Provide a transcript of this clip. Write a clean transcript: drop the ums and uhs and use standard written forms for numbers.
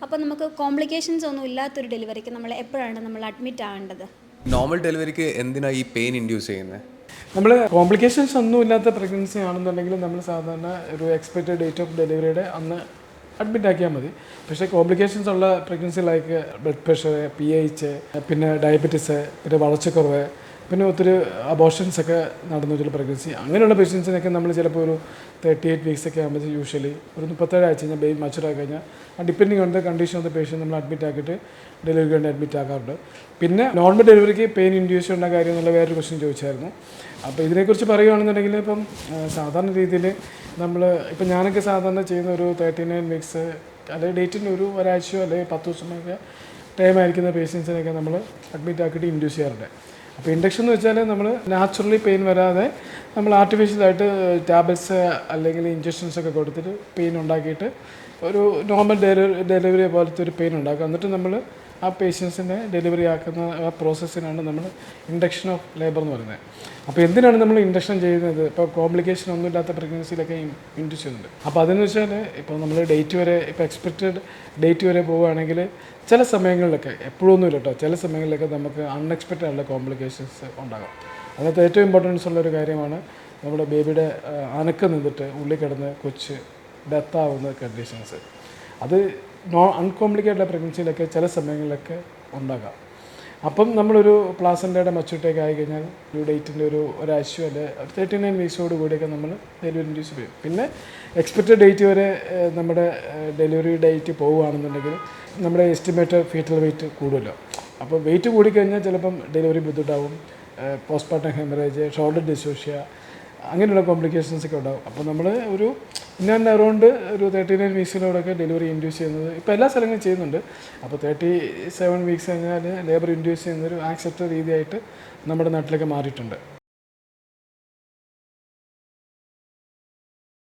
അപ്പോൾ നമുക്ക് കോംപ്ലിക്കേഷൻസ് ഒന്നും ഇല്ലാത്തൊരു ഡെലിവറിക്ക് നമ്മൾ എപ്പോഴാണ് നമ്മൾ അഡ്മിറ്റ് ആവേണ്ടത്? നോർമൽ ഡെലിവറിക്ക് എന്തിനാണ് ഈ പെയിൻ ഇൻഡ്യൂസ് ചെയ്യുന്നത്? നമ്മൾ കോംപ്ലിക്കേഷൻസ് ഒന്നും ഇല്ലാത്ത പ്രഗ്നൻസി ആണെന്നുണ്ടെങ്കിൽ നമ്മൾ സാധാരണ ഒരു എക്സ്പെക്റ്റഡ് ഡേറ്റ് ഓഫ് ഡെലിവറിയുടെ അന്ന് അഡ്മിറ്റ് ആക്കിയാൽ മതി. പക്ഷേ കോംപ്ലിക്കേഷൻസ് ഉള്ള pregnancy like blood pressure, PH, പിന്നെ ഡയബറ്റീസ്, പിന്നെ വളർച്ചക്കുറവ്, പിന്നെ ഒത്തിരി അബോർഷൻസ് ഒക്കെ നടന്നിട്ടുള്ള പ്രഗ്നൻസി, അങ്ങനെയുള്ള പേഷ്യൻസിനൊക്കെ നമ്മൾ ചിലപ്പോൾ ഒരു 38 വീക്സ് ഒക്കെ ആകുമ്പോൾ യൂഷ്വലി ഒരു 37 ആഴ്ച കഴിഞ്ഞാൽ ബേബി മച്ചുറായി കഴിഞ്ഞാൽ depending on the condition of the patient നമ്മൾ അഡ്മിറ്റ് ആക്കിയിട്ട് ഡെലിവറിക്ക് വേണ്ടി അഡ്മിറ്റ് ആക്കാറുണ്ട്. പിന്നെ നോർമൽ ഡെലിവറിക്ക് പെയിൻ ഇൻഡ്യൂസ് ഉള്ള കാര്യം എന്നുള്ള വേറൊരു ക്വസ്റ്റ്യൻ ചോദിച്ചായിരുന്നു. അപ്പോൾ ഇതിനെക്കുറിച്ച് പറയുകയാണെന്നുണ്ടെങ്കിൽ ഇപ്പം സാധാരണ രീതിയിൽ ഇപ്പം ഞാനൊക്കെ സാധാരണ ചെയ്യുന്ന ഒരു 39 വീക്സ് അല്ലെങ്കിൽ ഡേറ്റിന് ഒരാഴ്ചയോ അല്ലെങ്കിൽ 10 ദിവസമൊക്കെ ടൈം ആയിരിക്കുന്ന പേഷ്യൻസിനൊക്കെ നമ്മൾ അഡ്മിറ്റ് ആക്കിയിട്ട് ഇൻഡ്യൂസ് ചെയ്യാറുണ്ട്. അപ്പോൾ ഇൻഡക്ഷൻ എന്ന് വെച്ചാൽ നമ്മൾ നാച്ചുറലി പെയിൻ വരാതെ നമ്മൾ ആർട്ടിഫിഷ്യലായിട്ട് ടാബ്ലറ്റ്സ് അല്ലെങ്കിൽ ഇഞ്ചക്ഷൻസ് ഒക്കെ കൊടുത്തിട്ട് പെയിൻ ഉണ്ടാക്കിയിട്ട് ഒരു നോർമൽ ഡെലിവറി പോലത്തെ ഒരു പെയിൻ ഉണ്ടാക്കുക. എന്നിട്ട് നമ്മൾ ആ പേഷ്യൻസിനെ ഡെലിവറി ആക്കുന്ന ആ പ്രോസസ്സിനാണ് നമ്മൾ ഇൻഡക്ഷൻ ഓഫ് ലേബർ എന്ന് പറയുന്നത്. അപ്പോൾ എന്തിനാണ് നമ്മൾ ഇൻഡക്ഷൻ ചെയ്യുന്നത്? ഇപ്പോൾ കോംപ്ലിക്കേഷൻ ഒന്നുമില്ലാത്ത പ്രഗ്നൻസിയിലൊക്കെ ഇൻഡ്യൂസ് ചെയ്യുന്നുണ്ട്. അപ്പോൾ അതെന്ന് വെച്ചാൽ ഇപ്പോൾ നമ്മൾ ഡേറ്റ് വരെ, ഇപ്പോൾ എക്സ്പെക്റ്റഡ് ഡേറ്റ് വരെ പോവുകയാണെങ്കിൽ ചില സമയങ്ങളിലൊക്കെ, എപ്പോഴൊന്നുമില്ല കേട്ടോ, ചില സമയങ്ങളിലൊക്കെ നമുക്ക് അൺഎക്സ്പെക്റ്റഡ് ആയിട്ടുള്ള കോംപ്ലിക്കേഷൻസ് ഉണ്ടാകാം. അതിനകത്ത് ഏറ്റവും ഇമ്പോർട്ടൻസ് ഉള്ളൊരു കാര്യമാണ് നമ്മുടെ ബേബിയുടെ അനക്കം നിന്നിട്ട് ഉള്ളിൽ കിടന്ന് കൊച്ച് ഡെത്താവുന്ന കണ്ടീഷൻസ്. അത് അൺകോംപ്ലിക്കേറ്റഡ് പ്രഗ്നൻസിയിലൊക്കെ ചില സമയങ്ങളിലൊക്കെ ഉണ്ടാകാം. അപ്പം നമ്മളൊരു പ്ലാസൻ്റയുടെ മച്ചുറിറ്റിയൊക്കെ ആയിക്കഴിഞ്ഞാൽ ഒരു ഡേറ്റിൻ്റെ ഒരാഴ്ചയോ അല്ലെ 39 വീക്സോട് കൂടിയൊക്കെ നമ്മൾ ഡെലിവറി ഇൻഡ്യൂസ് ചെയ്യും. പിന്നെ എക്സ്പെക്റ്റഡ് ഡേറ്റ് വരെ നമ്മുടെ ഡെലിവറി ഡേറ്റ് പോവുകയാണെന്നുണ്ടെങ്കിൽ നമ്മുടെ എസ്റ്റിമേറ്റഡ് ഫീറ്റൽ വെയിറ്റ് കൂടുമല്ലോ. അപ്പോൾ വെയിറ്റ് കൂടിക്കഴിഞ്ഞാൽ ചിലപ്പം ഡെലിവറി ബുദ്ധിമുട്ടാവും, പോസ്റ്റ്മോർട്ടം ഹെമറേജ്, ഷോൾഡർ ഡിസ്യോഷ്യ, അങ്ങനെയുള്ള കോംപ്ലിക്കേഷൻസ് ഒക്കെ ഉണ്ടാകും. അപ്പോൾ നമ്മൾ ഒരു അറൗണ്ട് ഒരു 39 വീക്സിനോടൊക്കെ ഡെലിവറി ഇൻഡ്യൂസ് ചെയ്യുന്നത് ഇപ്പോൾ എല്ലാ സ്ഥലങ്ങളും ചെയ്യുന്നുണ്ട്. അപ്പോൾ 37 വീക്സ് കഴിഞ്ഞാൽ ലേബർ ഇൻഡ്യൂസ് ചെയ്യുന്നൊരു ആക്സെപ്റ്റഡ് രീതിയായിട്ട് നമ്മുടെ നാട്ടിലൊക്കെ മാറിയിട്ടുണ്ട്.